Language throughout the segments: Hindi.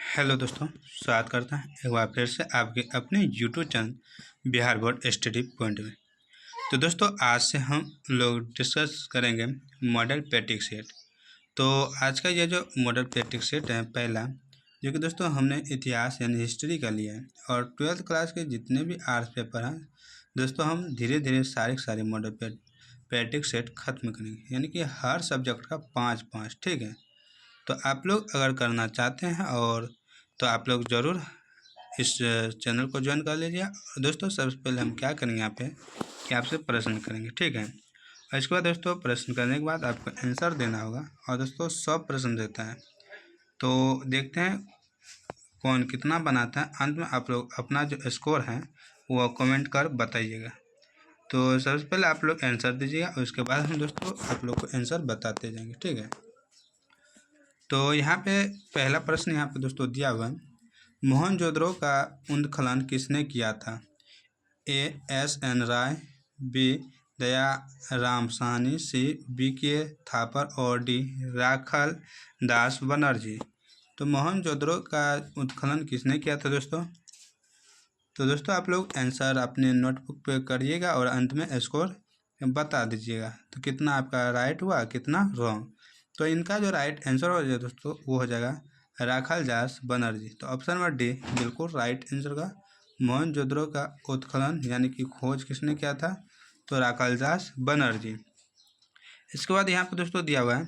हेलो दोस्तों, स्वागत करता है एक बार फिर से आपके अपने YouTube channel Bihar board study point में। तो दोस्तों, आज से हम लोग डिस्कस करेंगे मॉडल प्रैक्टिस सेट। तो आज का ये जो मॉडल प्रैक्टिस सेट है पहला, जो कि दोस्तों हमने इतिहास यानी हिस्ट्री का लिया है, और 12th क्लास के जितने भी आर्ट्स पेपर हैं दोस्तों, हम धीरे धीरे सारे मॉडल प्रैक्टिस सेट ख़त्म करेंगे, यानी कि हर सब्जेक्ट का 5-5। ठीक है, तो आप लोग अगर करना चाहते हैं और तो आप लोग ज़रूर इस चैनल को ज्वाइन कर लीजिए। दोस्तों, सबसे पहले हम क्या करेंगे यहाँ पे कि आपसे प्रश्न करेंगे। ठीक है, और इसके बाद दोस्तों प्रश्न करने के बाद आपको आंसर देना होगा, और दोस्तों 100 प्रश्न देता है। तो देखते हैं कौन कितना बनाता है। अंत में आप लोग अपना जो स्कोर है वो कमेंट कर बताइएगा। तो सबसे पहले आप लोग आंसर दीजिएगा, और उसके बाद हम दोस्तों आप लोग को आंसर बताते जाएंगे। ठीक है, तो यहाँ पे पहला प्रश्न यहाँ पे दोस्तों दिया हुआ है, मोहनजोदड़ो का उत्खनन किसने किया था? A. S. N. Rai, B. Dayaram Sahni, C. B. K. Thapar और D. राखल दास बनर्जी। तो मोहनजोदड़ो का उत्खनन किसने किया था दोस्तों? तो दोस्तों आप लोग आंसर अपने नोटबुक पे करिएगा और अंत में स्कोर बता दीजिएगा। तो कितना आपका राइट हुआ, कितना रॉन्ग। तो इनका जो राइट आंसर हो जाएगा दोस्तों वो हो जाएगा राखल दास बनर्जी। तो ऑप्शन नंबर डी बिल्कुल राइट आंसर का मोहनजोदड़ो का उत्खनन यानी कि खोज किसने किया था? तो राखल दास बनर्जी। इसके बाद यहाँ पर दोस्तों दिया हुआ है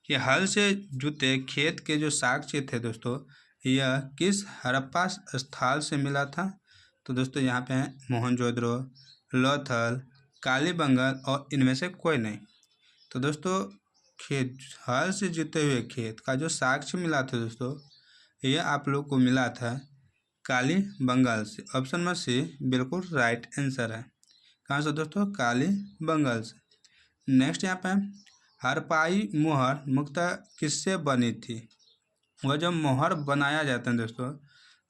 कि हल से जुते खेत के जो साक्ष्य थे दोस्तों, यह किस हड़प्पा स्थल से मिला था? तो दोस्तों यहाँ पे हैं मोहनजोदड़ो, लोथल, कालीबंगन और इनमें से कोई नहीं। तो दोस्तों खेत हल से जुते हुए खेत का जो साक्ष्य मिला था दोस्तों, यह आप लोग को मिला था कालीबंगन से। ऑप्शन नंबर सी बिल्कुल राइट आंसर है। कहाँ से दोस्तों? कालीबंगन से। नेक्स्ट यहाँ पे हड़प्पाई मोहर मुख्यतः किससे बनी थी? वह जब मोहर बनाया जाता है दोस्तों,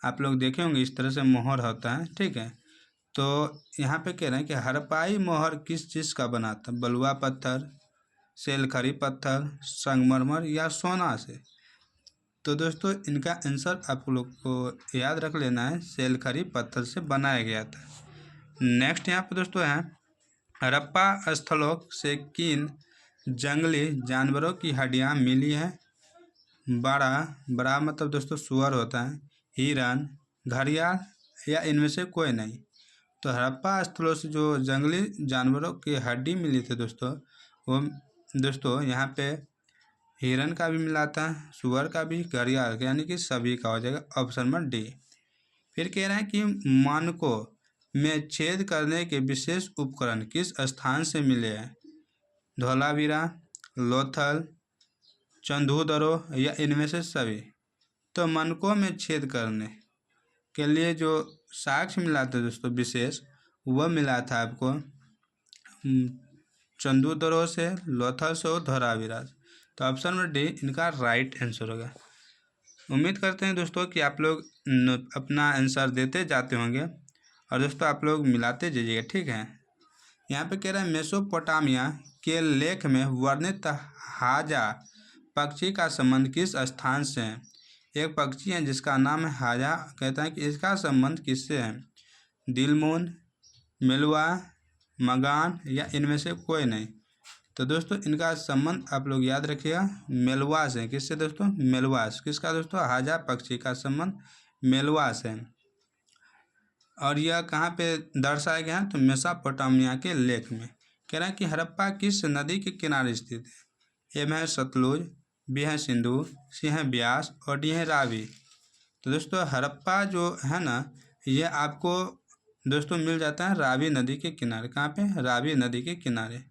आप लोग देखे होंगे इस तरह से मोहर होता है। ठीक है, तो यहाँ पे कह रहे हैं कि हड़प्पाई मोहर किस चीज़ का बना था? बलुआ पत्थर, सेलखरी पत्थर, संगमरमर या सोना से? तो दोस्तों इनका आंसर आप लोग को याद रख लेना है, सेलखरी पत्थर से बनाया गया था। नेक्स्ट यहाँ पे दोस्तों है हड़प्पा स्थलों से किन जंगली जानवरों की हड्डियाँ मिली हैं? बड़ा मतलब दोस्तों सुअर होता है, हिरन, घड़ियाल या इनमें से कोई नहीं। तो हड़प्पा स्थलों से जो जंगली जानवरों की हड्डी मिली थी दोस्तों, वो दोस्तों यहाँ पे हिरन का भी मिला था, सुअर का भी, घड़ियाल का, यानी कि सभी का हो जाएगा ऑप्शन नंबर डी। फिर कह रहे हैं कि मानकों में छेद करने के विशेष उपकरण किस स्थान से मिले हैं? धोलावीरा, लोथल, चंदूदरो या इनमें से सभी? तो मनकों में छेद करने के लिए जो साक्ष्य मिला था दोस्तों विशेष, वह मिला था आपको चंदूदरो से, लोथल से और धोलावीरा से। तो ऑप्शन नंबर डी इनका राइट आंसर होगा। उम्मीद करते हैं दोस्तों कि आप लोग अपना आंसर देते जाते होंगे, और दोस्तों आप लोग मिलाते जाइएगा। ठीक है, यहाँ पे कह रहा है मेसोपोटामिया के लेख में वर्णित हाजा पक्षी का संबंध किस स्थान से है? एक पक्षी है जिसका नाम है हाजा, कहता है कि इसका संबंध किससे है? दिलमून, मेलुआ, मगान या इनमें से कोई नहीं। तो दोस्तों इनका संबंध आप लोग याद रखिएगा मेलुआ से। किससे दोस्तों? मेलुआ से। किसका दोस्तों? हाजा पक्षी का संबंध मेलुआ से। और यह कहाँ पे दर्शाया गया है? तो मेसोपोटामिया के लेख में। कह रहा है कि हड़प्पा किस नदी के किनारे स्थित है? एम है सतलुज, बी है सिंधु, सी है ब्यास और डी है रावी। तो दोस्तों हड़प्पा जो है ना, ये आपको दोस्तों मिल जाता है रावी नदी के किनारे। कहाँ पे? रावी नदी के किनारे।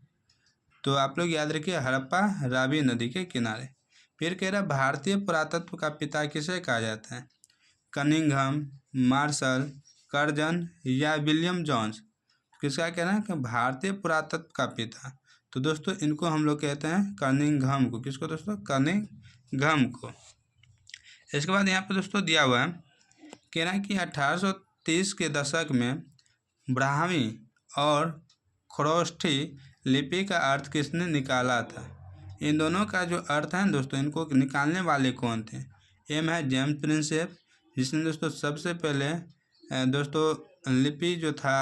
तो आप लोग याद रखिए हड़प्पा रावी नदी के किनारे। फिर कह रहा है भारतीय पुरातत्व का पिता किसे कहा जाता है? कनिंघम, मार्शल, कर्जन या विलियम जोन्स? किसका कहना है कि भारतीय पुरातत्व का पिता? तो दोस्तों इनको हम लोग कहते हैं कनिंघम को। किसको दोस्तों? कनिंघम को। इसके बाद यहाँ पे दोस्तों दिया हुआ है, कह रहा है कि 1830 के दशक में ब्राह्मी और खरोष्ठी लिपि का अर्थ किसने निकाला था? इन दोनों का जो अर्थ है दोस्तों, इनको निकालने वाले कौन थे? एम है जेम्स प्रिंसेप, जिसने दोस्तों सबसे पहले दोस्तों लिपि जो था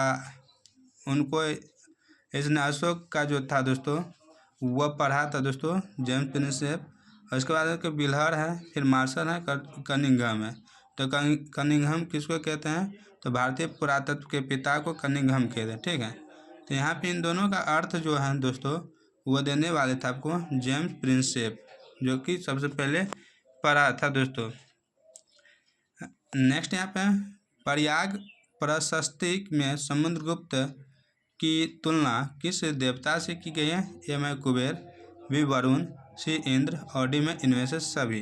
उनको इसने अशोक का जो था दोस्तों वह पढ़ा था दोस्तों, जेम्स प्रिंसेप। और इसके बाद के बिल्हर है, फिर मार्शल है, कनिंघम है। तो कनिंघम किसको कहते हैं? तो भारतीय पुरातत्व के पिता को कनिंघम कहते हैं, ठीक है। तो यहाँ पे इन दोनों का अर्थ जो है दोस्तों वो देने वाले थे आपको जेम्स प्रिंसेप, जो कि सबसे पहले पढ़ा था दोस्तों। नेक्स्ट यहाँ पे प्रयाग प्रशस्ति में समुद्रगुप्त की तुलना किस देवता से की गई है? ए में कुबेर, बी वरुण, सी इंद्र और डी में इनमें से सभी।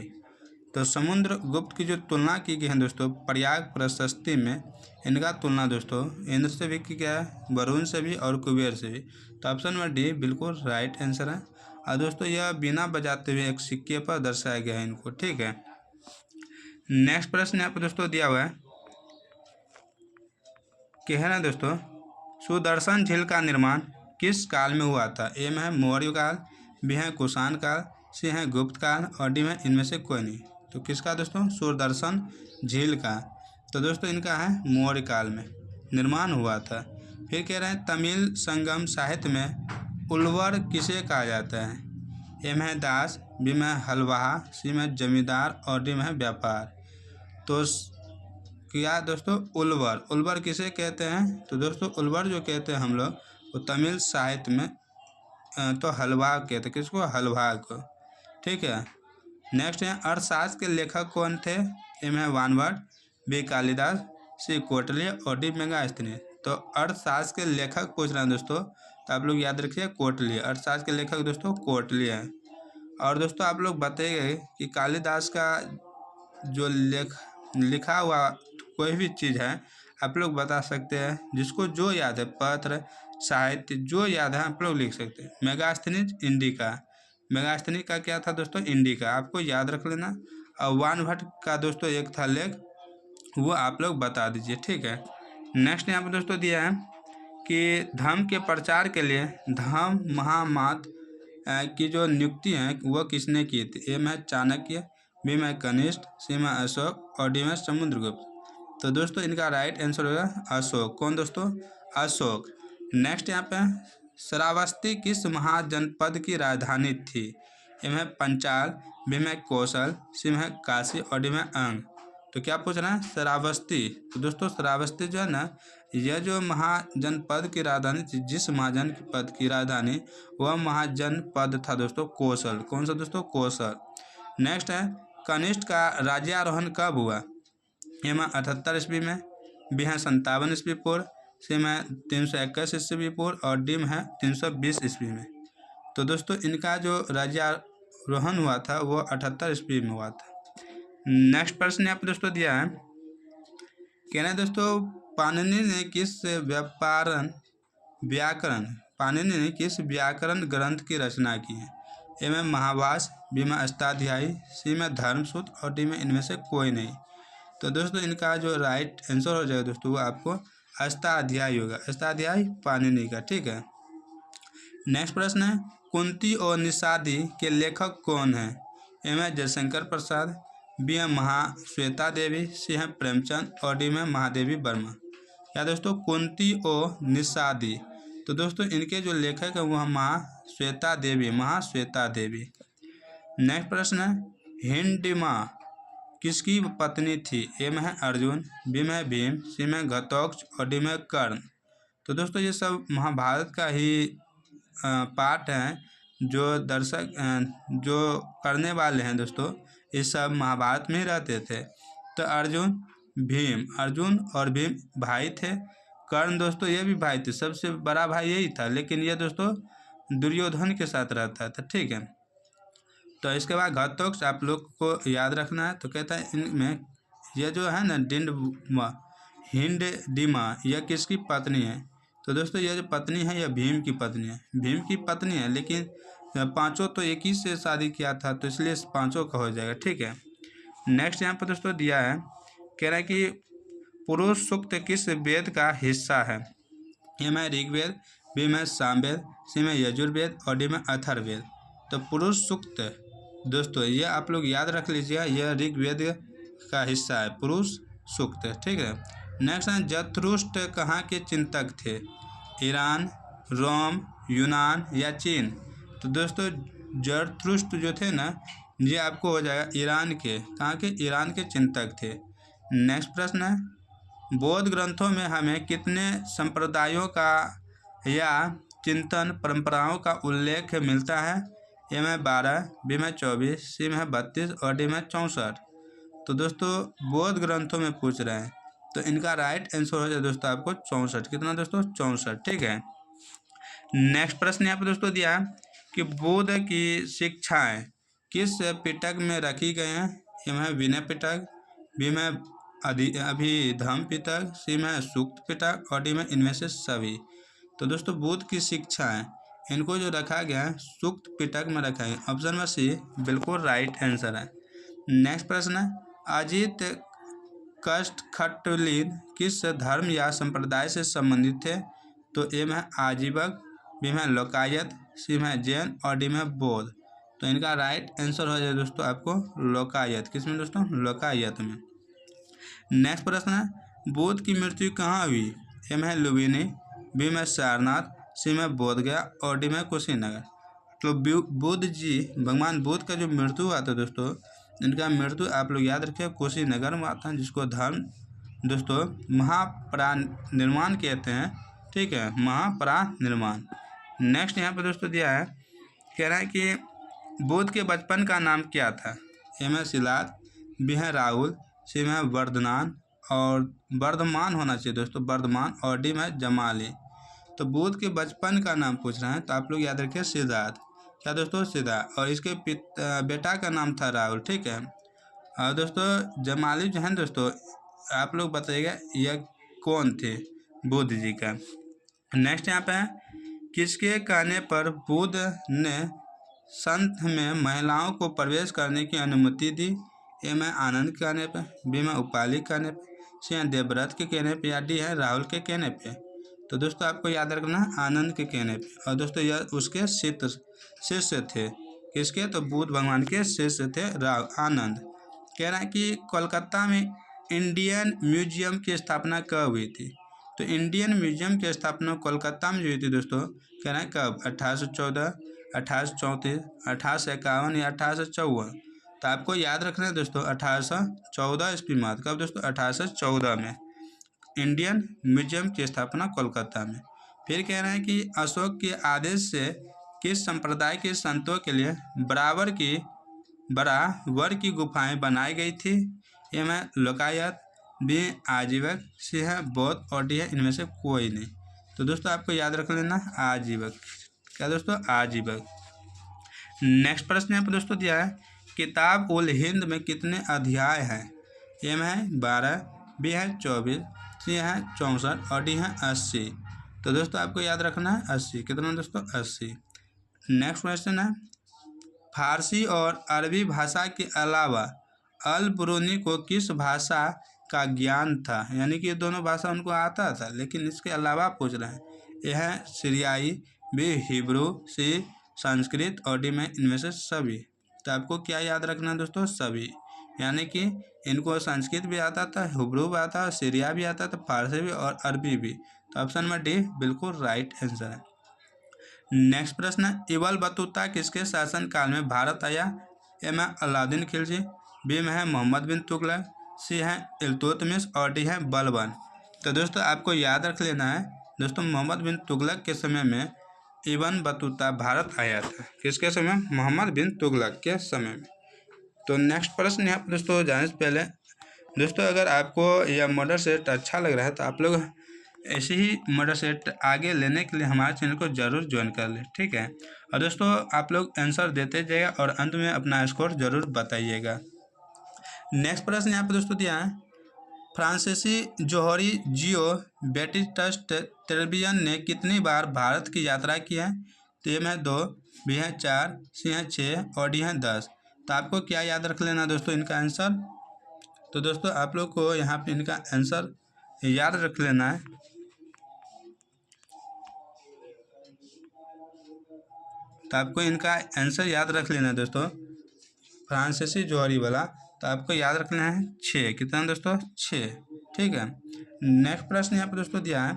तो समुद्रगुप्त की जो तुलना की गई है दोस्तों प्रयाग प्रशस्ति में, इनका तुलना दोस्तों इंद्र से भी की गया है, वरुण से भी और कुबेर से भी। तो ऑप्शन नंबर डी बिल्कुल राइट आंसर है। और दोस्तों यह बिना बजाते हुए एक सिक्के पर दर्शाया गया है इनको, ठीक है। नेक्स्ट प्रश्न यहाँ पर दोस्तों दिया हुआ है कि है ना दोस्तों, सुदर्शन झील का निर्माण किस काल में हुआ था? ए में है मौर्य काल, बी है कुषाण काल, सी है गुप्त काल और डी में इनमें से कोई नहीं। तो किसका दोस्तों? सुदर्शन झील का। तो दोस्तों इनका है मौर्य काल में निर्माण हुआ था। फिर कह रहे हैं तमिल संगम साहित्य में उल्वर किसे कहा जाता है? ए में है दास, बी में है हलवाहा, सी में है जमींदार और डी में है व्यापार। तो क्या दोस्तों उल्वर किसे कहते हैं? तो दोस्तों उल्वर जो कहते हैं हम लोग वो तमिल साहित्य में तो हलवा कहते हैं, किसको? हलवा को, ठीक है। नेक्स्ट है अर्थशास्त्र के लेखक कौन थे? ए में है वानवर्ड, बी कालिदास, सी कोटली और डी मेगास्थनीज। तो अर्थशास्त्र के लेखक पूछ रहे हैं दोस्तों, तो आप लोग याद रखिए कोटली। अर्थशास्त्र के लेखक दोस्तों कोटली है। और दोस्तों आप लोग बताइए कि कालिदास का जो लिखा हुआ कोई भी चीज़ है आप लोग बता सकते हैं, जिसको जो याद है, पत्र साहित्य जो याद है आप लोग लिख सकते हैं। मेगास्थनीज इंडिका, मेगास्थनीज का क्या था दोस्तों? इंडिका, आपको याद रख लेना। और वानभट्ट का दोस्तों एक था लेख, वो आप लोग बता दीजिए, ठीक है। नेक्स्ट यहाँ पर दोस्तों दिया है कि धर्म के प्रचार के लिए धर्म महामात की जो नियुक्ति है वह किसने की थी? ए में चाणक्य, बी में कनिष्ठ, सी में अशोक और डी में समुद्रगुप्त। तो दोस्तों इनका राइट आंसर होगा अशोक। कौन दोस्तों? अशोक। नेक्स्ट यहाँ पे श्रावस्ती किस महाजनपद की राजधानी थी? ए में पंचाल, बी में कौशल, सी में काशी और डी में अंग। तो क्या पूछ रहे हैं? श्रावस्ती। तो दोस्तों श्रावस्ती जो है ना, यह जो महाजनपद की राजधानी थी, जिस महाजनपद की राजधानी वह महाजनपद था दोस्तों कौशल। कौन सा दोस्तों? कौशल। नेक्स्ट है कनिष्ठ का राज्यारोहण कब हुआ? ए में 78 ईस्वी में, बी है 57 ईस्वी पूर्व, सी में 321 ईस्वी पूर्व और डी में है 320 ईस्वी में। तो दोस्तों इनका जो राज्यारोहण हुआ था वो 78 ईस्वी में हुआ था। नेक्स्ट प्रश्न यहाँ पर दोस्तों दिया है, कहना है दोस्तों पाणिनि ने किस व्याकरण ग्रंथ की रचना की है? ए में महाभाष्य, बी में अष्टाध्यायी, सी में धर्मसूत्र और डी में इनमें से कोई नहीं। तो दोस्तों इनका जो राइट आंसर हो जाएगा दोस्तों वो आपको अष्टाध्यायी होगा, अष्टाध्यायी पाणिनि का, ठीक है। नेक्स्ट प्रश्न है कुंती और निषादी के लेखक कौन है? ए में जयशंकर प्रसाद, बी है महाश्वेता देवी, सी है प्रेमचंद और डी में महादेवी वर्मा। क्या दोस्तों? कुंती और निषादी। तो दोस्तों इनके जो लेखक है वो महाश्वेता देवी, महाश्वेता देवी। नेक्स्ट प्रश्न है हिंडिमा किसकी पत्नी थी? ए में है अर्जुन, बी में है भीम, सी में घटोत्कच और डी में कर्ण। तो दोस्तों ये सब महाभारत का ही पार्ट है, जो दर्शक जो करने वाले हैं दोस्तों ये सब महाभारत में ही रहते थे। तो अर्जुन और भीम भाई थे। कर्ण दोस्तों ये भी भाई थे, सबसे बड़ा भाई यही था, लेकिन ये दोस्तों दुर्योधन के साथ रहता था, ठीक है। तो इसके बाद घटोत्कच आप लोग को याद रखना है। तो कहता है इनमें यह जो है ना हिंडिमा यह किसकी पत्नी है? तो दोस्तों यह जो पत्नी है यह भीम की पत्नी है, भीम की पत्नी है, लेकिन पांचों तो एक ही से शादी किया था, तो इसलिए पांचों का हो जाएगा, ठीक है। नेक्स्ट यहाँ पर दोस्तों दिया है, कह रहा है कि पुरुष सूक्त किस वेद का हिस्सा है? ए में ऋग्वेद, बी में सामवेद, सी में यजुर्वेद और डी में अथर्ववेद। तो पुरुष सूक्त दोस्तों ये आप लोग याद रख लीजिएगा, यह ऋग्वेद का हिस्सा है, पुरुष सूक्त, ठीक है। नेक्स्ट है जरथुष्ट्र कहाँ के चिंतक थे? ईरान, रोम, यूनान या चीन? तो दोस्तों जरथुष्ट्र जो थे ना, ये आपको हो जाएगा ईरान के, कहाँ के? ईरान के चिंतक थे। नेक्स्ट प्रश्न है बौद्ध ग्रंथों में हमें कितने संप्रदायों का या चिंतन परंपराओं का उल्लेख मिलता है? ए में 12, बी में 24, सी में 32 और डी में 64। तो दोस्तों बौद्ध ग्रंथों में पूछ रहे हैं, तो इनका राइट आंसर हो जाए दोस्तों आपको 64। कितना दोस्तों? 64, ठीक है। नेक्स्ट प्रश्न यहाँ पर दोस्तों दिया है कि बुद्ध की शिक्षाएं किस पिटक में रखी गई हैं? ए में विनय पिटक, बी में अभिधम्म पिटक, सी में सूक्त पिटक और डी में इनमें से सभी। तो दोस्तों बुद्ध की शिक्षाएं इनको जो रखा गया है सूक्त पिटक में रखा है। ऑप्शन नंबर सी बिल्कुल राइट आंसर है। नेक्स्ट प्रश्न है अजित कष्टखट्टलिन किस धर्म या संप्रदाय से संबंधित थे? तो ए में आजीवक, बी में लोकायत, सी में जैन और डी में बौद्ध। तो इनका राइट आंसर हो जाए दोस्तों आपको लोकायत। किसमें दोस्तों? लोकायत में। नेक्स्ट प्रश्न है बुद्ध की मृत्यु कहाँ हुई? ए में लुम्बिनी, बी में सारनाथ, सी में बोधगया और डी में कुशीनगर। तो बुद्ध जी, भगवान बुद्ध का जो मृत्यु हुआ था दोस्तों, इनका मृत्यु आप लोग याद रखिए कुशीनगर में हुआ था, जिसको धर्म दोस्तों महापरिनिर्वाण कहते हैं, ठीक है, महापरिनिर्वाण। नेक्स्ट यहाँ पे दोस्तों दिया है, कह रहा है कि बुद्ध के बचपन का नाम क्या था? ए में सिद्धार्थ, बी है राहुल, सी में वर्धमान और वर्धमान होना चाहिए दोस्तों, वर्धमान और डी में जमाली। तो बुद्ध के बचपन का नाम पूछ रहे हैं, तो आप लोग याद रखिए सिद्धार्थ। क्या दोस्तों? सिद्धार्थ। और इसके बेटा का नाम था राहुल, ठीक है। और दोस्तों जमाली जो है दोस्तों, आप लोग बताइएगा यह कौन थे बुद्ध जी का। नेक्स्ट यहाँ पे है किसके कहने पर बुद्ध ने संत में महिलाओं को प्रवेश करने की अनुमति दी? ए में आनंद के कहने पे, बी में उपाली के कहने पे, सी है देवव्रत के कहने पे या डी है राहुल के कहने पे। तो दोस्तों आपको याद रखना है आनंद के कहने पे। और दोस्तों यह उसके शिष्य थे। किसके? तो बुद्ध भगवान के शिष्य थे आनंद। कह रहा है कि कोलकाता में इंडियन म्यूजियम की स्थापना कब हुई थी? तो इंडियन म्यूजियम की स्थापना कोलकाता में जो हुई थी दोस्तों, कह रहे हैं कब? 1814, 1834, 1851 या 1854। तो आपको याद रखना है दोस्तों 1814 ईस्वी में। कब दोस्तों? 1814 में इंडियन म्यूजियम की स्थापना कोलकाता में। फिर कह रहे हैं कि अशोक के आदेश से किस संप्रदाय के संतों के लिए बराबर की गुफाएं बनाई गई थी? ए में लोकायत, बी आजीवक, सी है बौद्ध और डी है इनमें से कोई नहीं। तो दोस्तों आपको याद रख लेना आजीवक। क्या दोस्तों? आजीवक। नेक्स्ट प्रश्न यहाँ पर दोस्तों दिया है किताब उल हिंद में कितने अध्याय हैं? ए में है 12, बी है 24, सी है 64 और डी है 80। तो दोस्तों आपको याद रखना है 80। कितना दोस्तों? 80। नेक्स्ट क्वेश्चन है फारसी और अरबी भाषा के अलावा अल ब्रूनी को किस भाषा का ज्ञान था? यानी कि ये दोनों भाषा उनको आता था, लेकिन इसके अलावा पूछ रहे हैं। यह है सीरियाई, बी हिब्रू, सी संस्कृत और डी में इनमें से सभी। तो आपको क्या याद रखना है दोस्तों? सभी। यानी कि इनको संस्कृत भी आता था, हिब्रू भी आता था, सीरिया भी आता था, फारसी भी और अरबी भी। तो ऑप्शन नंबर डी बिल्कुल राइट आंसर है। नेक्स्ट प्रश्न इबन बतूता किसके शासन काल में भारत आया? ए में अलाउद्दीन खिलजी, बी में है मोहम्मद बिन तुगलक, सी है इल्तुतमिश और डी है बलबन। तो दोस्तों आपको याद रख लेना है दोस्तों मोहम्मद बिन तुगलक के समय में इबन बतूता भारत आया था। किसके समय? मोहम्मद बिन तुगलक के समय में। तो नेक्स्ट प्रश्न यहाँ पर दोस्तों जाने से पहले दोस्तों अगर आपको यह मॉडल सेट अच्छा लग रहा है तो आप लोग ऐसे ही मॉडल सेट आगे लेने के लिए हमारे चैनल को ज़रूर ज्वाइन कर लें, ठीक है। और दोस्तों आप लोग आंसर देते जाइएगा और अंत में अपना स्कोर ज़रूर बताइएगा। नेक्स्ट प्रश्न यहाँ पर दोस्तों दिया है फ्रांसीसी जोहरी जियो बैटिस्टस ट्रेबियन ने कितनी बार भारत की यात्रा की है? तो ए में 2, बी है 4, सी है 6 और डी है 10। तो आपको क्या याद रख लेना दोस्तों इनका आंसर? तो दोस्तों आप लोग को यहाँ पे इनका आंसर याद रख लेना है। तो आपको इनका आंसर याद रख लेना है दोस्तों फ्रांसीसी जौहरी वाला, तो आपको याद रखना है 6। कितना दोस्तों? 6। ठीक है। नेक्स्ट प्रश्न यहाँ पर दोस्तों दिया है,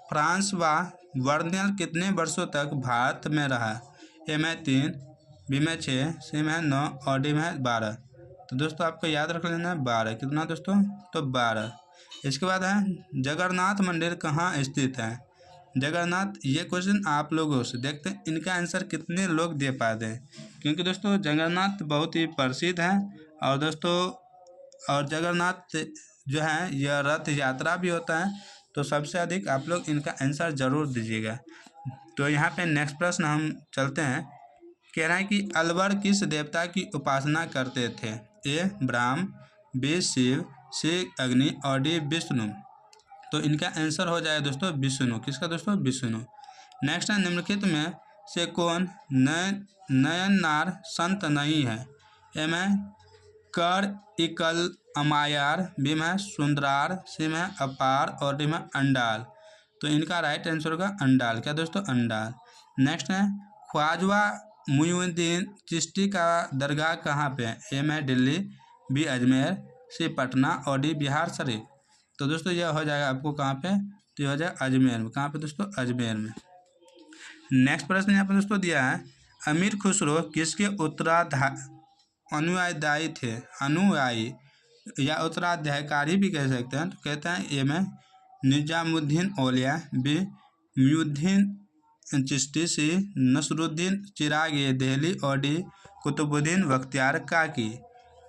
फ्रांस व वर्नियर कितने वर्षों तक भारत में रहा? ए में 3, बी में 6, सी में 9 और डी में 12। तो दोस्तों आपको याद रख लेना है 12। कितना दोस्तों? तो 12। इसके बाद है जगन्नाथ मंदिर कहाँ स्थित है? जगन्नाथ, ये क्वेश्चन आप लोगों से देखते हैं इनका आंसर कितने लोग दे पाते हैं, क्योंकि दोस्तों जगन्नाथ बहुत ही प्रसिद्ध है। और दोस्तों और जगन्नाथ जो है यह रथ यात्रा भी होता है, तो सबसे अधिक आप लोग इनका आंसर जरूर दीजिएगा। तो यहाँ पे नेक्स्ट प्रश्न हम चलते हैं। कह रहा है कि अलवर किस देवता की उपासना करते थे? ए ब्रह्म, बी शिव, सी अग्नि और डी विष्णु। तो इनका आंसर हो जाएगा दोस्तों विष्णु। किसका दोस्तों? विष्णु। नेक्स्ट है निम्नलिखित में से कौन नयननार संत नहीं है? ए में कर इकल अमायार, बी में सुंदरार, सी में अपार और डी में अंडाल। तो इनका राइट आंसर होगा अंडाल। क्या दोस्तों? अंडाल। नेक्स्ट है ख्वाजा मुइनुद्दीन चिश्ती का दरगाह कहाँ पे है? ए में दिल्ली, बी अजमेर, सी पटना और डी बिहार शरीफ। तो दोस्तों यह हो जाएगा आपको कहाँ पे? तो यह हो जाएगा अजमेर में। कहाँ पे दोस्तों? अजमेर में। नेक्स्ट प्रश्न यहाँ पे दोस्तों दिया है, अमीर खुसरो किसके अनुयायी थे? अनुयायी या उत्तराधिकारी भी कह सकते हैं। तो कहते हैं ए में निजामुद्दीन औलिया, बी मुइनुद्दीन चिश्ती, सी नसरुद्दीन चिराग ये देहली और डी कुतुबुद्दीन बख्तियार काकी।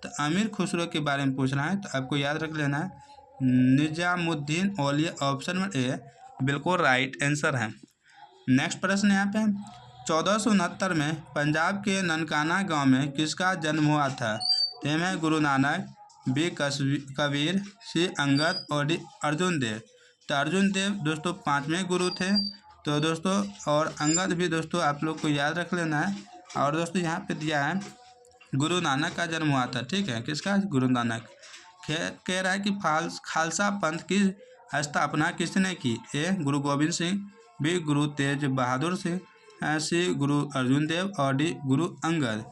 तो अमीर खुसरो के बारे में पूछना है, तो आपको याद रख लेना है निजामुद्दीन औलिया। ऑप्शन नंबर ए बिल्कुल राइट आंसर है। नेक्स्ट प्रश्न यहाँ पे 1469 में पंजाब के ननकाना गांव में किसका जन्म हुआ था? ए में गुरु नानक, बी कबीर, सी अंगद और डी अर्जुन देव। तो अर्जुन देव दोस्तों 5वें गुरु थे। तो दोस्तों और अंगद भी दोस्तों आप लोग को याद रख लेना है। और दोस्तों यहाँ पे दिया है गुरु नानक का जन्म हुआ था। ठीक है। किसका? गुरु नानक। कह रहा है कि खालसा पंथ की स्थापना किसने की? ए गुरु गोविंद सिंह, बी गुरु तेज बहादुर सिंह, सी गुरु अर्जुन देव और डी गुरु अंगद।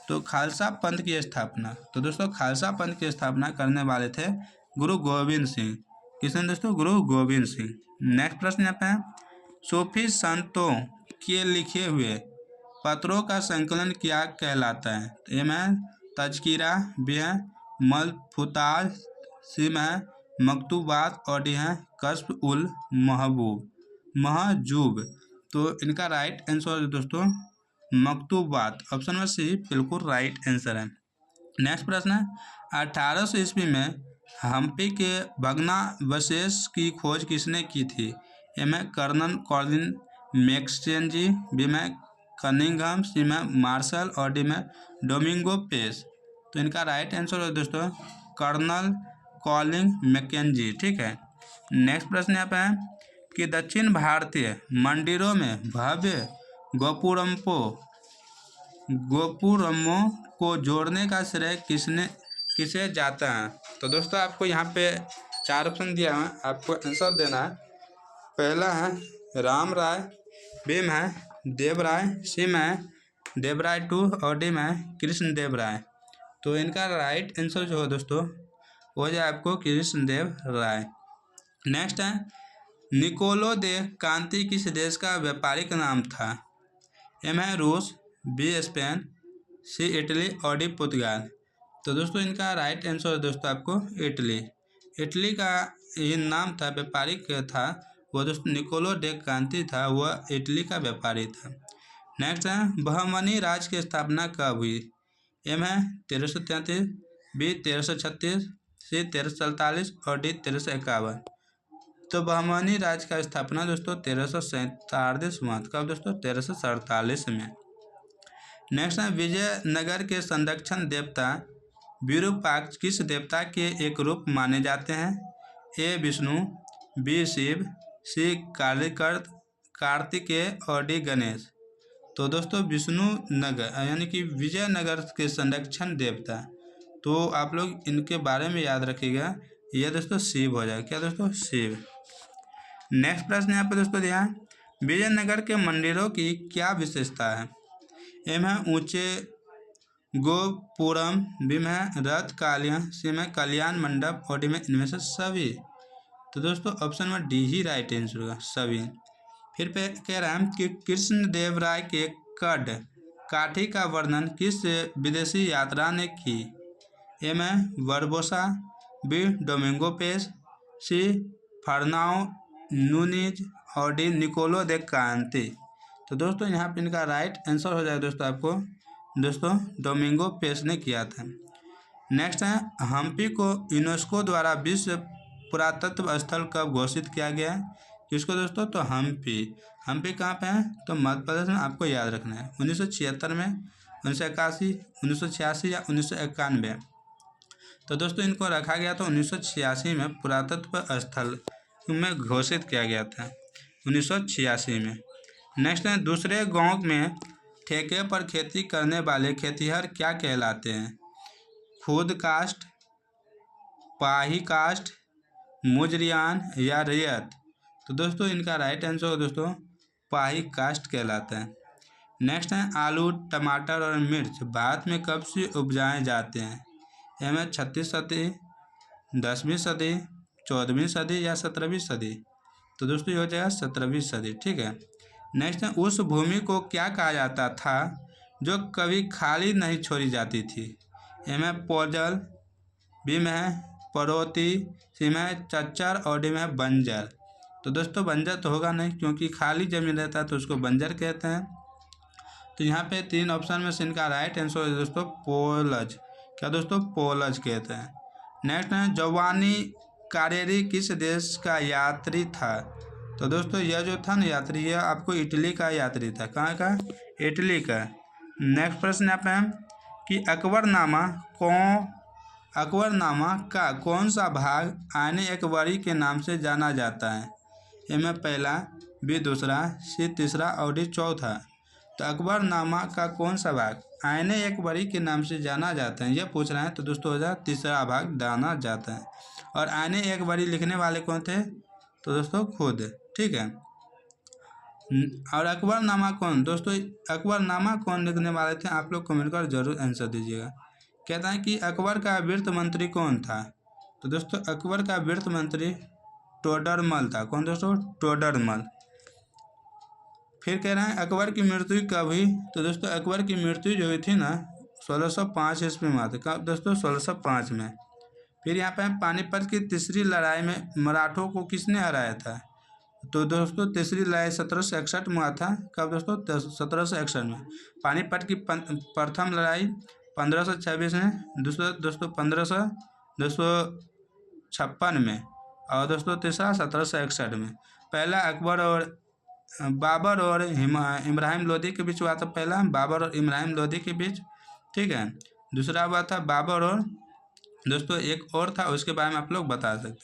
तो खालसा पंथ की स्थापना, तो दोस्तों खालसा पंथ की स्थापना करने वाले थे गुरु गोविंद सिंह। किसने दोस्तों? गुरु गोविंद सिंह। नेक्स्ट प्रश्न यहाँ पे है, सूफी संतों के लिखे हुए पत्रों का संकलन क्या कहलाता है? ए में तज़किरा, बी है मलफूताज, सी में मकतूबात और डी है कश्फ उल महजूब। तो इनका राइट आंसर है दोस्तों मकतूबात। ऑप्शन नंबर सी बिल्कुल राइट आंसर है। नेक्स्ट प्रश्न है 1800 ईस्वी में हम्पी के भग्नावशेष की खोज किसने की थी? ए में कर्नल कॉलिन मैकेंजी, बी में कनिंघम, सी में मार्शल और डी में डोमिंगो पेस। तो इनका राइट आंसर है दोस्तों कर्नल कॉलिन मैकेंजी। ठीक है। नेक्स्ट प्रश्न यहाँ पे है कि दक्षिण भारतीय मंदिरों में भव्य गोपुरमों को जोड़ने का श्रेय किसे जाता है? तो दोस्तों आपको यहाँ पे 4 ऑप्शन दिया है, आपको आंसर देना है। पहला है राम राय, बी में देव राय, सी में देवराय 2 और डी में कृष्ण देव राय। तो इनका राइट आंसर जो है दोस्तों वो जाए आपको कृष्ण देव राय। नेक्स्ट है निकोलो दे कांति किस देश का व्यापारिक नाम था? ए में रूस, बी स्पेन, सी इटली और डी पुर्तगाल। तो दोस्तों इनका राइट आंसर है दोस्तों आपको इटली। इटली का ये नाम था, व्यापारिक था वो दोस्तों निकोलो डे कांति था, वह इटली का व्यापारी था। नेक्स्ट है बहमनी राज्य की स्थापना कब हुई? ए में 1333, बी 1336, सी 1347 और डी 1351। तो बहमनी राज्य का स्थापना दोस्तों 1347 हुआ था। कब दोस्तों? 1347 में। नेक्स्ट है विजयनगर के संरक्षण देवता विरूपाक्ष किस देवता के एक रूप माने जाते हैं? ए विष्णु, बी शिव, सी कार्तिकेय और डी गणेश। तो दोस्तों विष्णु नगर यानी कि विजयनगर के संरक्षण देवता, तो आप लोग इनके बारे में याद रखिएगा, यह दोस्तों शिव हो जाएगा। क्या दोस्तों? शिव। नेक्स्ट प्रश्न यहाँ पे दोस्तों दिया है विजयनगर के मंदिरों की क्या विशेषता है? ए में ऊंचे गोपुरम, बी में है रथ कालिया, सी में कल्याण मंडप और डी में इनमें से सभी। तो दोस्तों ऑप्शन नंबर डी ही राइट आंसर होगा, सभी। फिर पे कह रहा है कि कृष्णदेव राय के कड काठी का वर्णन किस विदेशी यात्रा ने की। ए में बरबोसा, बी डोमिंगो पेस, सी फर्नाओ नूनीज और डी निकोलो दे कांति। तो दोस्तों यहाँ पे इनका राइट आंसर हो जाएगा दोस्तों आपको दोस्तों डोमिंगो पेस ने किया था। नेक्स्ट है हम्पी को यूनेस्को द्वारा विश्व पुरातत्व स्थल कब घोषित किया गया है। किसको दोस्तों, तो हम्पी कहाँ पे है, तो मध्य प्रदेश में, आपको याद रखना है। 1976 में, 1981, 1986 या 1991। तो दोस्तों इनको रखा गया था 1986 में, पुरातत्व स्थल में घोषित किया गया था 1986 में। नेक्स्ट है दूसरे गांव में ठेके पर खेती करने वाले खेतिहर क्या कहलाते हैं। खुद कास्ट, पाही कास्ट, मुजरियान या रैयत। तो दोस्तों इनका राइट आंसर हो दोस्तों पाही कास्ट कहलाता है। नेक्स्ट है आलू, टमाटर और मिर्च भारत में कब से उपजाए जाते हैं। एम 36वीं सदी, 10वीं सदी, 14वीं सदी या 17वीं सदी। तो दोस्तों ये हो जाएगा 17वीं सदी, ठीक है। नेक्स्ट है उस भूमि को क्या कहा जाता था जो कभी खाली नहीं छोड़ी जाती थी। ए में पोजल, बी में है पड़ोती, सी में है चच्चर और डी में है बंजर। तो दोस्तों बंजर तो होगा नहीं, क्योंकि खाली जमीन रहता है तो उसको बंजर कहते हैं। तो यहाँ पे 3 ऑप्शन में से इनका राइट आंसर है दोस्तों पोलज। क्या दोस्तों, पोलज कहते हैं। नेक्स्ट है जवानी कारेरी किस देश का यात्री था। तो दोस्तों यह जो था ना यात्री, यह आपको इटली का यात्री था। कहाँ का, इटली का। नेक्स्ट प्रश्न यहाँ पे है कि अकबरनामा का कौन सा भाग आने अकबरी के नाम से जाना जाता है। ए में पहला, बी दूसरा, सी तीसरा और डी चौथा। तो अकबरनामा का कौन सा भाग आने अकबरी के नाम से जाना जाता है, यह पूछ रहे हैं। तो दोस्तों हो जाए तीसरा भाग जाना जाता है। और आने अकबरी लिखने वाले कौन थे, तो दोस्तों खुद, ठीक है। और अकबरनामा कौन, दोस्तों अकबरनामा कौन लिखने वाले थे, आप लोग कमेंट कर जरूर आंसर दीजिएगा। कहता है कि अकबर का वित्त मंत्री कौन था। तो दोस्तों अकबर का वित्त मंत्री टोडरमल था। कौन दोस्तों, टोडरमल। फिर कह रहे हैं अकबर की मृत्यु कब हुई। तो दोस्तों अकबर की मृत्यु जो हुई थी ना 1605 ईस्वी में आती। कब दोस्तों, 1605 में। फिर यहाँ पे पानीपत की तीसरी लड़ाई में मराठों को किसने हराया था। तो दोस्तों तीसरी लड़ाई 1761 में हुआ था। कब दोस्तों, 1761 में। पानीपत की प्रथम लड़ाई 1526 में, दूसरा दोस्तों 256 में, और दोस्तों तीसरा 1761 में। पहला अकबर और बाबर और इब्राहिम लोदी के बीच हुआ था। पहला बाबर और इब्राहिम लोदी के बीच, ठीक है। दूसरा हुआ था बाबर और दोस्तों एक और था, उसके बारे में आप लोग बता सकते हैं।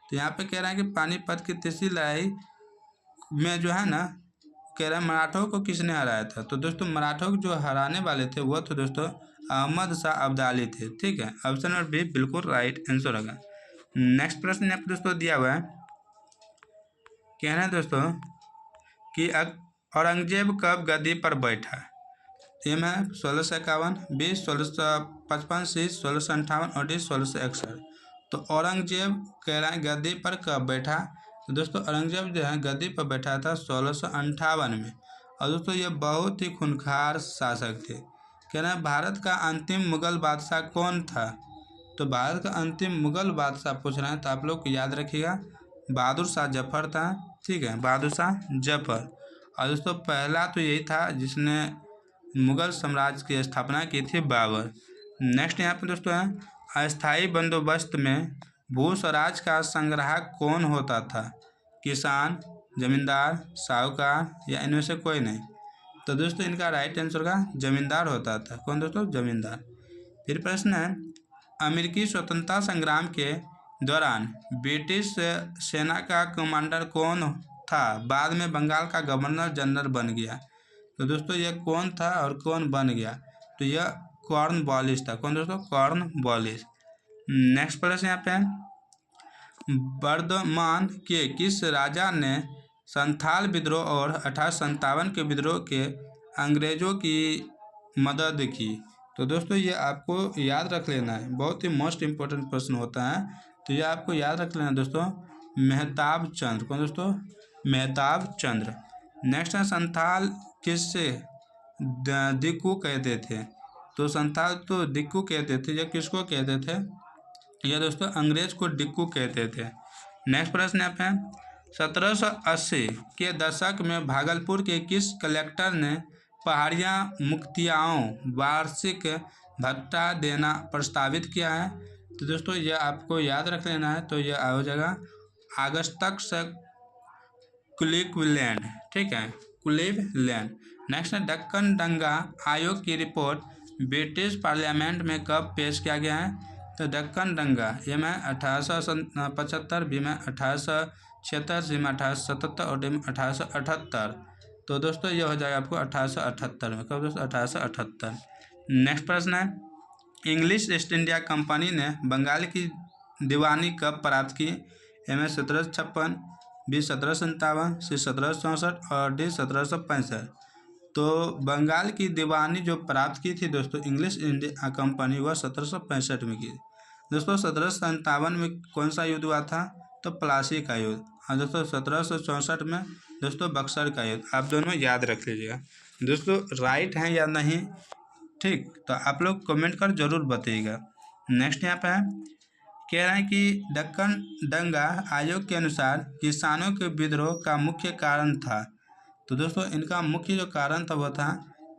तो यहाँ पे कह रहे हैं कि पानीपत की तीसरी लड़ाई में जो है ना, कह रहे हैं मराठों को किसने हराया था। तो दोस्तों मराठों को जो हराने वाले थे वो तो दोस्तों अहमद शाह अब्दाली थे, ठीक है। ऑप्शन नंबर बी बिल्कुल राइट आंसर होगा। नेक्स्ट प्रश्न यहाँ पे दोस्तों दिया हुआ है, कह रहे हैं दोस्तों कि औरंगजेब कब गद्दी पर बैठा। ए में 1651, बी 1655, सी 1658 और डी 1661। तो औरंगजेब कह रहे हैं गद्दी पर कब बैठा। तो दोस्तों औरंगजेब जो है गद्दी पर बैठा था 1658 में। और दोस्तों ये बहुत ही खूंखार शासक थे। कह रहे हैं भारत का अंतिम मुगल बादशाह कौन था। तो भारत का अंतिम मुगल बादशाह पूछ रहे हैं, तो आप लोग याद रखिएगा बहादुर शाह जफर था, ठीक है, बहादुर शाह जफर। और दोस्तों पहला तो यही था जिसने मुगल साम्राज्य की स्थापना की थी, बाबर। नेक्स्ट यहाँ पे दोस्तों है अस्थायी बंदोबस्त में भू स्वराज का संग्राहक कौन होता था। किसान, जमींदार, साहूकार या इनमें से कोई नहीं। तो दोस्तों इनका राइट आंसर का जमींदार होता था। कौन दोस्तों, जमींदार। फिर प्रश्न है अमेरिकी स्वतंत्रता संग्राम के दौरान ब्रिटिश सेना का कमांडर कौन था, बाद में बंगाल का गवर्नर जनरल बन गया। तो दोस्तों यह कौन था और कौन बन गया। तो यह कॉर्नवालिस था। कौन दोस्तों, कॉर्नवालिस। नेक्स्ट प्रश्न यहाँ पे बर्धमान के किस राजा ने संथाल विद्रोह और 1857 के विद्रोह के अंग्रेजों की मदद की। तो दोस्तों ये आपको याद रख लेना है, बहुत ही मोस्ट इम्पोर्टेंट प्रश्न होता है, तो ये आपको याद रख लेना है दोस्तों। मेहताब चंद्र, कौन दोस्तों? मेहताब चंद्र। नेक्स्ट है संथाल किससे दिक्कू कहते थे? तो संथाल तो दिक्कू कहते थे, या किसको कहते थे? यह दोस्तों अंग्रेज को डिक्कू कहते थे। नेक्स्ट प्रश्न आप है 1780 के दशक में भागलपुर के किस कलेक्टर ने पहाड़िया मुखियाओं वार्षिक भत्ता देना प्रस्तावित किया है? तो दोस्तों यह आपको याद रख लेना है, तो यह हो जाएगा अगस्टस क्लीवलैंड, ठीक है, क्लीवलैंड। नेक्स्ट है दक्कन दंगा आयोग की रिपोर्ट ब्रिटिश पार्लियामेंट में कब पेश किया गया है? तो दक्कन दंगा ये में 1875, बी में 1876, सी में 1877 और डी में 1878। तो दोस्तों ये हो जाएगा आपको 1878 में। कब दोस्तों? 1878। नेक्स्ट प्रश्न है इंग्लिश ईस्ट इंडिया कंपनी ने बंगाल की दीवानी कब प्राप्त की? ए में 1756, बी 1757, सी 1764 और डी 1765। तो बंगाल की दीवानी जो प्राप्त की थी दोस्तों इंग्लिश इंडिया कंपनी, वह 1765 में की। दोस्तों 1757 में कौन सा युद्ध हुआ था? तो प्लासी का युद्ध। और दोस्तों 1764 में दोस्तों बक्सर का युद्ध। आप दोनों याद रख लीजिएगा दोस्तों, राइट है या नहीं, ठीक, तो आप लोग कमेंट कर जरूर बताइएगा। नेक्स्ट यहाँ पे है कह रहा है कि दक्कन दंगा आयोग के अनुसार किसानों के विद्रोह का मुख्य कारण था। तो दोस्तों इनका मुख्य जो कारण था वो था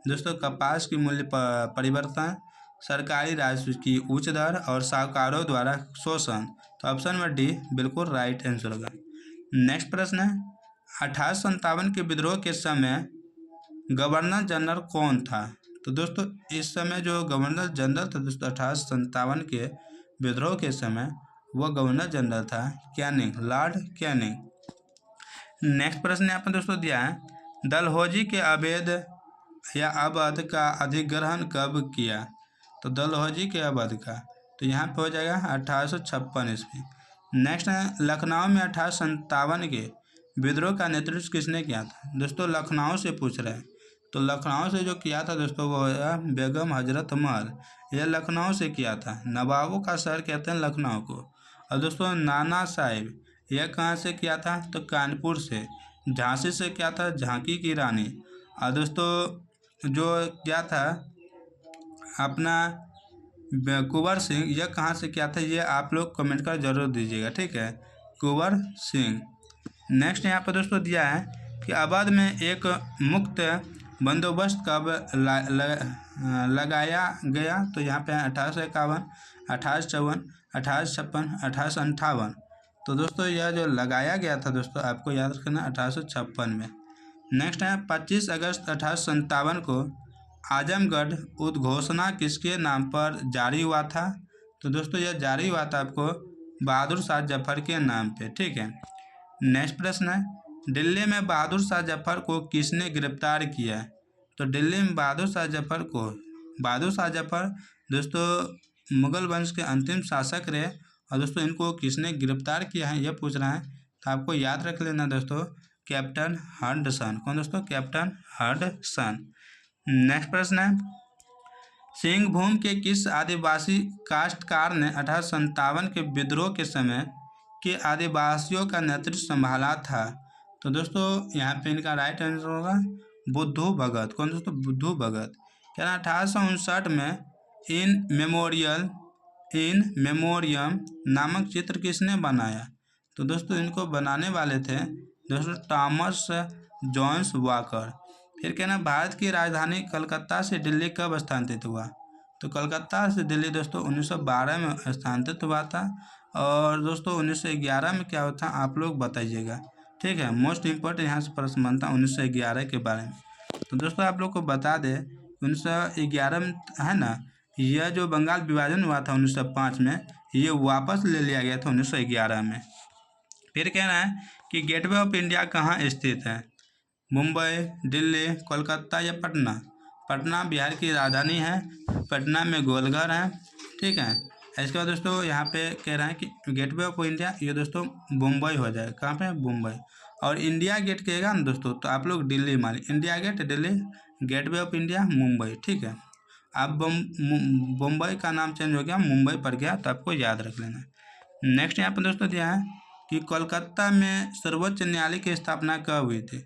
दोस्तों कपास की मूल्य परिवर्तन, सरकारी राजस्व की उच्च दर और साहूकारों द्वारा शोषण। तो ऑप्शन नंबर डी बिल्कुल राइट आंसर होगा। नेक्स्ट प्रश्न है 1857 के विद्रोह के समय गवर्नर जनरल कौन था? तो दोस्तों इस समय जो गवर्नर जनरल था दोस्तों 1857 के विद्रोह के समय वह गवर्नर जनरल था कैनिंग, लॉर्ड कैनिंग। नेक्स्ट प्रश्न यहाँ पर दोस्तों दिया है डलहौजी के अवैध या अवध का अधिग्रहण कब किया? तो डलहौजी के अवध का, तो यहाँ पे हो जाएगा 1856 ईस्वी। नेक्स्ट है लखनऊ में 1857 के विद्रोह का नेतृत्व किसने किया था? दोस्तों लखनऊ से पूछ रहे हैं, तो लखनऊ से जो किया था दोस्तों वो है बेगम हजरत महल, यह लखनऊ से किया था। नवाबों का शहर कहते हैं लखनऊ को। और दोस्तों नाना साहिब यह कहाँ से किया था? तो कानपुर से। झांसी से क्या था? झांकी की रानी। और दोस्तों जो क्या था अपना कुंवर सिंह, यह कहाँ से क्या था? ये आप लोग कमेंट कर जरूर दीजिएगा, ठीक है, कुंवर सिंह। नेक्स्ट यहाँ पर दोस्तों दिया है कि अवध में एक मुक्त बंदोबस्त कब लगाया गया? तो यहाँ पे 1851, 1854, 1856, 1858। तो दोस्तों यह जो लगाया गया था दोस्तों आपको याद रखना 1856 में। नेक्स्ट है 25 अगस्त 1857 को आजमगढ़ उद्घोषणा किसके नाम पर जारी हुआ था? तो दोस्तों यह जारी हुआ था आपको बहादुर शाह जफर के नाम पे, ठीक है। नेक्स्ट प्रश्न है दिल्ली में बहादुर शाह जफर को किसने गिरफ्तार किया? तो दिल्ली में बहादुर शाह जफर को, बहादुर शाह जफर दोस्तों मुगल वंश के अंतिम शासक रहे, और दोस्तों इनको किसने गिरफ्तार किया है यह पूछ रहा है, तो आपको याद रख लेना दोस्तों कैप्टन हडसन। कौन दोस्तों? Captain Hudson. नेक्स्ट प्रश्न है सिंहभूम के किस आदिवासी काश्तकार ने 1857 के विद्रोह के समय के आदिवासियों का नेतृत्व संभाला था? तो दोस्तों यहाँ पे इनका राइट आंसर होगा बुद्धू भगत। कौन दोस्तों? बुद्धू भगत। क्या 1859 में इन मेमोरियम नामक चित्र किसने बनाया? तो दोस्तों इनको बनाने वाले थे दोस्तों थॉमस जॉन्स वॉकर। फिर कहना भारत की राजधानी कलकत्ता से दिल्ली कब स्थानांतरित हुआ? तो कलकत्ता से दिल्ली दोस्तों 1912 में स्थानांतरित हुआ था, और दोस्तों 1911 में क्या होता आप लोग बताइएगा, ठीक है। मोस्ट इम्पोर्टेंट यहाँ से प्रश्न बनता 1911 के बारे में। तो दोस्तों आप लोग को बता दें 1911 में है ना, यह जो बंगाल विभाजन हुआ था 1905 में, ये वापस ले लिया गया था 1911 में। फिर कहना है कि गेटवे ऑफ इंडिया कहाँ स्थित है? मुंबई, दिल्ली, कोलकाता या पटना? पटना बिहार की राजधानी है, पटना में गोलघर है, ठीक है। इसके बाद दोस्तों यहाँ पे कह रहा है कि गेटवे ऑफ इंडिया ये दोस्तों मुंबई हो जाएगा। कहाँ पे? मुंबई। और इंडिया गेट कहेगा ना दोस्तों तो आप लोग दिल्ली माने, India Gate Delhi, Gateway of India Mumbai, ठीक है। आप बम्बई का नाम चेंज हो गया, मुंबई पड़ गया, तो आपको याद रख लेना है। नेक्स्ट यहाँ पर दोस्तों दिया है कि कोलकाता में सर्वोच्च न्यायालय की स्थापना कब हुई थी।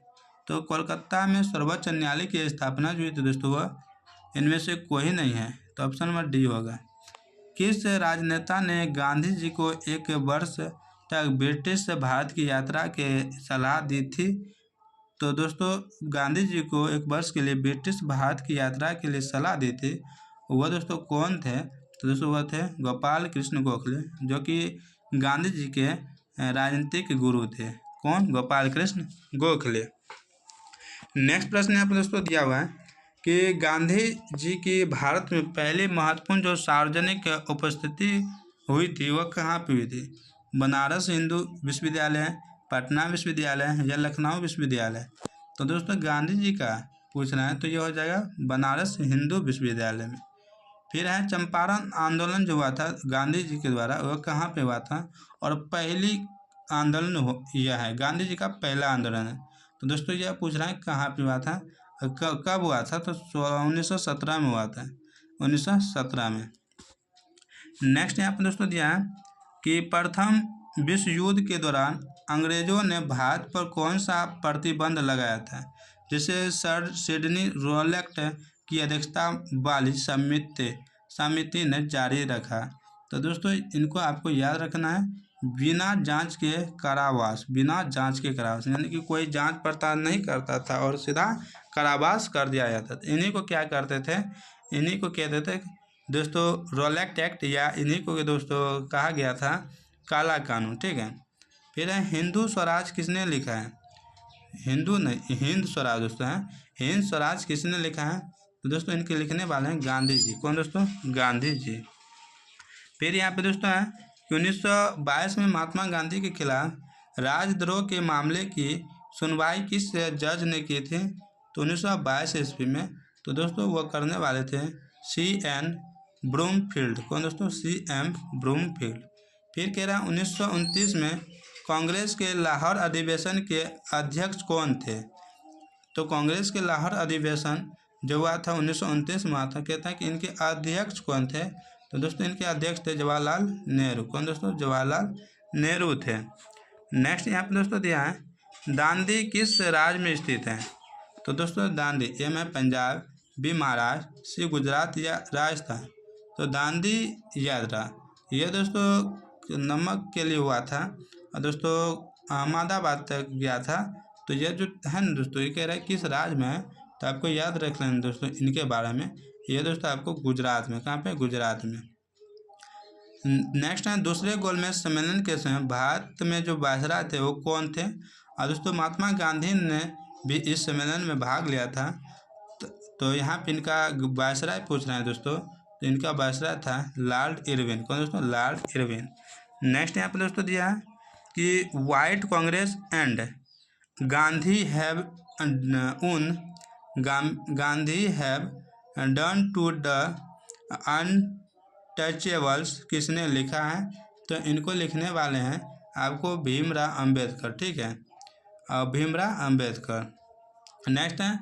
तो कोलकाता में सर्वोच्च न्यायालय की स्थापना जो हुई थी दोस्तों वह इनमें से कोई नहीं है, तो ऑप्शन नंबर डी होगा। किस राजनेता ने गांधी जी को एक वर्ष तक ब्रिटिश भारत की यात्रा के सलाह दी थी। तो दोस्तों गांधी जी को एक वर्ष के लिए ब्रिटिश भारत की यात्रा के लिए सलाह दी थी, वह दोस्तों कौन थे। तो दोस्तों वह थे गोपाल कृष्ण गोखले, जो कि गांधी जी के राजनीतिक गुरु थे। कौन? गोपाल कृष्ण गोखले। नेक्स्ट प्रश्न यहाँ पर दोस्तों दिया हुआ है कि गांधी जी की भारत में पहली महत्वपूर्ण जो सार्वजनिक उपस्थिति हुई थी वह कहाँ पे हुई थी। बनारस हिंदू विश्वविद्यालय, पटना विश्वविद्यालय या लखनऊ विश्वविद्यालय। तो दोस्तों गांधी जी का पूछना है तो यह हो जाएगा बनारस हिंदू विश्वविद्यालय में। फिर है चंपारण आंदोलन जो हुआ था गांधी जी के द्वारा वह कहाँ पे हुआ था, और पहली आंदोलन यह है गांधी जी का पहला आंदोलन है। तो दोस्तों यह पूछ रहा है कहाँ पे हुआ था, कब हुआ था। तो 1917 में हुआ था, 1917 में। नेक्स्ट यहाँ पर दोस्तों दिया है कि प्रथम विश्व युद्ध के दौरान अंग्रेजों ने भारत पर कौन सा प्रतिबंध लगाया था, जिसे सर सिडनी रोलेक्ट की अध्यक्षता वाली समिति ने जारी रखा। तो दोस्तों इनको आपको याद रखना है, बिना जांच के कारावास, बिना जांच के कारावास, यानी कि कोई जांच पड़ताल नहीं करता था और सीधा कारावास कर दिया जाता था। इन्हीं को क्या करते थे, इन्हीं को कहते थे दोस्तों रोलेक्ट एक्ट, या इन्हीं को दोस्तों कहा गया था काला कानून। ठीक है। फिर है हिंदू स्वराज किसने लिखा है। हिंदू नहीं, हिंद स्वराज दोस्तों है। हिंद स्वराज किसने लिखा है। तो दोस्तों इनके लिखने वाले हैं गांधी जी। कौन दोस्तों? गांधी जी। फिर यहाँ पे दोस्तों है कि 1922 में महात्मा गांधी के खिलाफ राजद्रोह के मामले की सुनवाई किस जज ने की थी। तो 1922 ईस्वी में तो दोस्तों वह करने वाले थे C.N. ब्रूमफील्ड। कौन दोस्तों? C.M. ब्रूमफील्ड। फिर कह रहा 1929 में कांग्रेस के लाहौर अधिवेशन के अध्यक्ष कौन थे। तो कांग्रेस के लाहौर अधिवेशन जो हुआ था 1929 में हुआ था, कहता है कि इनके अध्यक्ष कौन थे। तो दोस्तों इनके अध्यक्ष थे जवाहरलाल नेहरू। कौन दोस्तों? जवाहरलाल नेहरू थे। नेक्स्ट यहाँ पे दोस्तों दिया है दांडी किस राज्य में स्थित है। तो दोस्तों दांडी एम है पंजाब, बी महाराष्ट्र, सी गुजरात या राजस्थान। तो दांडी याद रहा, यह दोस्तों नमक के लिए हुआ था और दोस्तों अहमदाबाद तक गया था। तो यह जो है ना दोस्तों ये कह रहा है किस राज्य में है, तो आपको याद रख लेना दोस्तों इनके बारे में। ये दोस्तों आपको गुजरात में, कहाँ पे? गुजरात में। नेक्स्ट है दूसरे गोलमेज सम्मेलन के समय भारत में जो वायसराय थे वो कौन थे। और दोस्तों महात्मा गांधी ने भी इस सम्मेलन में भाग लिया था। तो यहाँ पे इनका वायसराय पूछ रहे हैं दोस्तों, तो इनका वायसराय था लॉर्ड इरविन। कौन दोस्तों? Lord Irwin. नेक्स्ट यहाँ पे दोस्तों दिया है कि what Congress and Gandhi have Gandhi have done to the untouchables किसने लिखा है। तो इनको लिखने वाले हैं आपको भीमराव अंबेडकर। ठीक है, और भीमराव अंबेडकर। नेक्स्ट है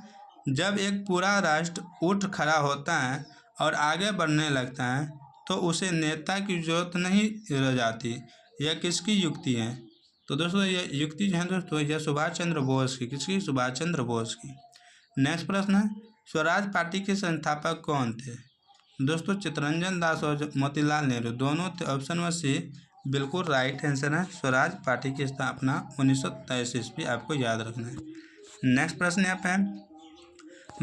जब एक पूरा राष्ट्र उठ खड़ा होता है और आगे बढ़ने लगता है तो उसे नेता की जरूरत नहीं रह जाती। यह किसकी युक्ति है। तो दोस्तों यह युक्ति जो है दोस्तों यह सुभाष चंद्र बोस की। किसकी? सुभाष चंद्र बोस की। नेक्स्ट प्रश्न है स्वराज पार्टी के संस्थापक कौन थे। दोस्तों चित्तरंजन दास और मोतीलाल नेहरू दोनों थे। ऑप्शन नंबर सी बिल्कुल राइट आंसर है। स्वराज पार्टी की स्थापना 1923 ईस्वी आपको याद रखना है। नेक्स्ट प्रश्न यहाँ पे है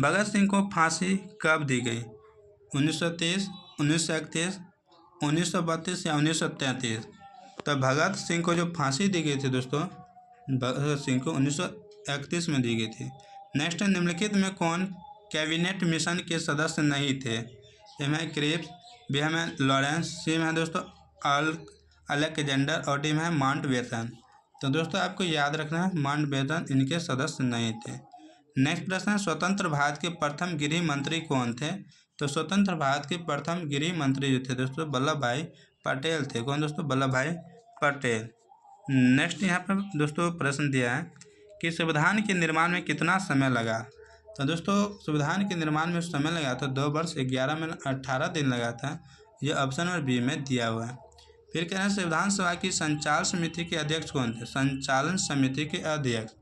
भगत सिंह को फांसी कब दी गई। 1930, 1931, 1932 या 1933। तो भगत सिंह को जो फांसी दी गई थी दोस्तों, भगत सिंह को 1931 में दी गई थी। नेक्स्ट है निम्नलिखित में कौन कैबिनेट मिशन के सदस्य नहीं थे। एम है क्रिप्स, बी है लॉरेंस, सी में है दोस्तों अलेक्जेंडर और डी में है माउंटबेटन। तो दोस्तों आपको याद रखना है माउंटबेटन इनके सदस्य नहीं थे। नेक्स्ट प्रश्न है स्वतंत्र भारत के प्रथम गृह मंत्री कौन थे। तो स्वतंत्र भारत के प्रथम गृह मंत्री जो थे दोस्तों वल्लभ भाई पटेल थे। कौन दोस्तों? वल्लभ भाई पटेल। नेक्स्ट यहाँ पर दोस्तों प्रश्न दिया है कि संविधान के निर्माण में कितना समय लगा। तो दोस्तों संविधान के निर्माण में समय लगा था 2 वर्ष 11 महीने 18 दिन लगा था। ये ऑप्शन नंबर बी में दिया हुआ है। फिर कह रहे हैं संविधान सभा की संचालन समिति के अध्यक्ष कौन थे? संचालन समिति के अध्यक्ष,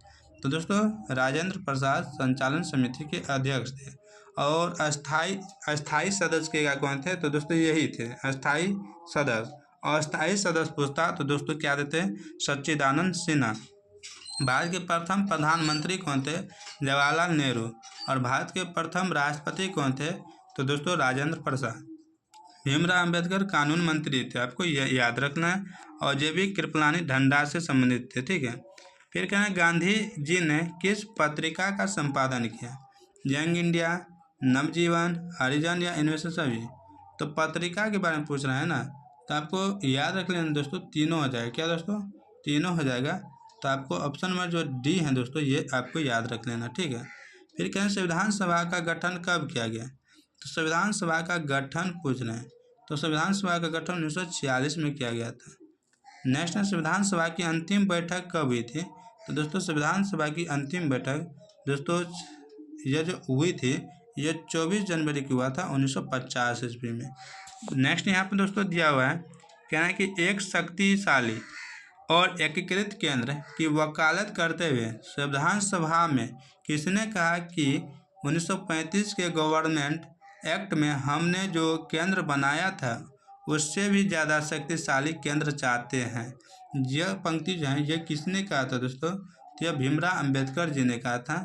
तो दोस्तों राजेंद्र प्रसाद संचालन समिति के अध्यक्ष थे। और अस्थाई सदस्य के क्या कौन थे? तो दोस्तों यही थे अस्थाई सदस्य। और अस्थाई सदस्य पूछता तो दोस्तों क्या देते? सच्चिदानंद सिन्हा। भारत के प्रथम प्रधानमंत्री कौन थे? जवाहरलाल नेहरू। और भारत के प्रथम राष्ट्रपति कौन थे? तो दोस्तों राजेंद्र प्रसाद। भीमराव अंबेडकर कानून मंत्री थे, आपको यह याद रखना है। और जे.बी. कृपलानी धनराशि से संबंधित थे, ठीक है। फिर कहना है गांधी जी ने किस पत्रिका का संपादन किया? यंग इंडिया, नवजीवन, हरिजन या इनमें से सभी? तो पत्रिका के बारे में पूछ रहा है ना, तो आपको याद रख लेना दोस्तों, तीनों हो जाएगा। क्या दोस्तों? तीनों हो जाएगा। तो आपको ऑप्शन नंबर जो डी है दोस्तों, ये आपको याद रख लेना, ठीक है। फिर कहें संविधान सभा का गठन कब किया गया? तो संविधान सभा का गठन पूछ रहे हैं, तो संविधान सभा का गठन 1946 में किया गया था। नेक्स्ट है संविधान सभा की अंतिम बैठक कब हुई थी? तो दोस्तों संविधान सभा की अंतिम बैठक दोस्तों ये जो हुई थी ये 24 जनवरी को हुआ था 1950 ईस्वी में। नेक्स्ट यहाँ पर दोस्तों दिया हुआ है, कहना है कि एक शक्तिशाली और एकीकृत केंद्र की वकालत करते हुए संविधान सभा में किसने कहा कि 1935 के गवर्नमेंट एक्ट में हमने जो केंद्र बनाया था उससे भी ज़्यादा शक्तिशाली केंद्र चाहते हैं? यह पंक्ति जो है ये किसने कहा था दोस्तों? तो यह भीमराव अंबेडकर जी ने कहा था,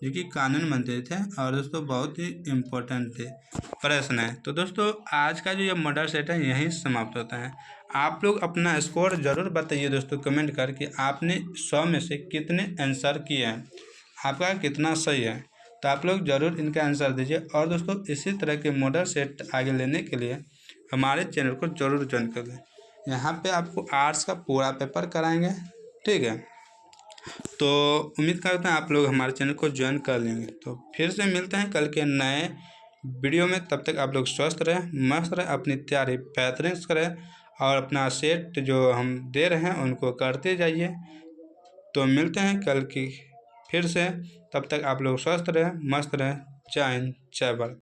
जो कि कानून मंत्री थे और दोस्तों बहुत ही इम्पोर्टेंट थे। प्रश्न है तो दोस्तों आज का जो ये मॉडल सेट है यहीं समाप्त होता है। आप लोग अपना स्कोर ज़रूर बताइए दोस्तों कमेंट करके, आपने 100 में से कितने आंसर किए हैं, आपका कितना सही है। तो आप लोग ज़रूर इनका आंसर दीजिए। और दोस्तों इसी तरह के मॉडल सेट आगे लेने के लिए हमारे चैनल को ज़रूर ज्वाइन कर लें। यहाँ पे आपको आर्ट्स का पूरा पेपर कराएंगे, ठीक है। तो उम्मीद करते हैं आप लोग हमारे चैनल को ज्वाइन कर लेंगे। तो फिर से मिलते हैं कल के नए वीडियो में। तब तक आप लोग स्वस्थ रहें, मस्त रहें, अपनी तैयारी बेहतरीन करें और अपना सेट जो हम दे रहे हैं उनको करते जाइए। तो मिलते हैं कल की फिर से, तब तक आप लोग स्वस्थ रहें, मस्त रहें। जय हिंद, जय भारत।